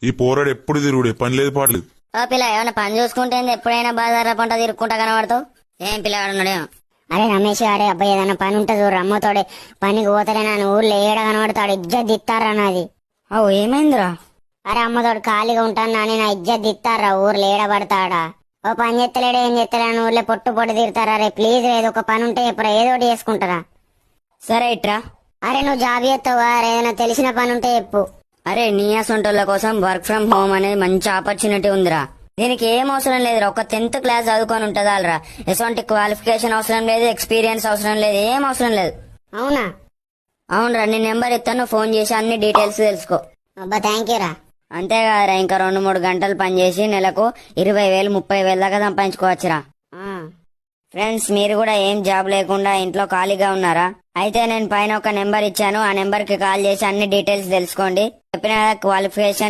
ఈ పోరాడు ఎప్పుడు తిరుగుడే, పని లేదు పాటలేదు. ఓ పిల్ల ఏమైనా పని చూసుకుంటే ఎప్పుడైనా బజార్ల పంట తిరుక్కుంటా కనబడతావు. ఏం పిల్లగాడున్నాడే? అరే రమేష్ గాడే అబ్బాయి ఏదైనా పని ఉంటే చూడు అమ్మతోడే పనికి పోతాడే నన్ను ఊర్లో ఏడ కనబడతాడు ఇజ్జత్ దిత్తారా నాది. ఓ ఏమైందిరా? అరే అమ్మతోడు ఖాళీగా ఉంటాను నాని నా ఇజ్జత్ దిత్తారా ఊర్లో ఏడ పడతాడా. ఓ పని చేస్తలేడే ఏం చేస్తలేను ఊర్లో పొట్టు పొట్టు తిడతారా. రే ప్లీజ్ ఏదో ఒక పని ఉంటే ఎప్పుడు ఏదో ఒకటి చేసుకుంటారా. సరే ఇట్రా. అరే నువ్వు జాబ్ చేస్తావా ఏదైనా తెలిసిన పని ఉంటే చెప్పు. అరే నీ అసొంటోళ్ళ కోసం వర్క్ ఫ్రం హోమ్ అనేది మంచి ఆపర్చునిటీ ఉందిరా. దీనికి ఏం అవసరం లేదురా, ఒక 10th క్లాస్ చదువుకొని ఉంటుందాలరా. ఎటువంటి క్వాలిఫికేషన్ అవసరం లేదు, ఎక్స్పీరియన్స్ అవసరం లేదు, ఏం అవసరం లేదు. అవునా? అవునరా, నీ నెంబర్ ఇస్తాను, ఫోన్ చేసి అన్ని డీటెయిల్స్ తెలుసుకో. అబ్బా థ్యాంక్ యూ రా. అంతేకాదురా, ఇంకా 2-3 గంటలు పనిచేసి నెలకు 20,000-30,000 దాకా సంపాదించుకోవచ్చురా. ఫ్రెండ్స్, మీరు కూడా ఏం జాబ్ లేకుండా ఇంట్లో ఖాళీగా ఉన్నారా? అయితే నేను పైన ఒక నెంబర్ ఇచ్చాను, ఆ నెంబర్ కి కాల్ చేసి అన్ని డీటెయిల్స్ తెలుసుకోండి. చెప్పిన క్వాలిఫికేషన్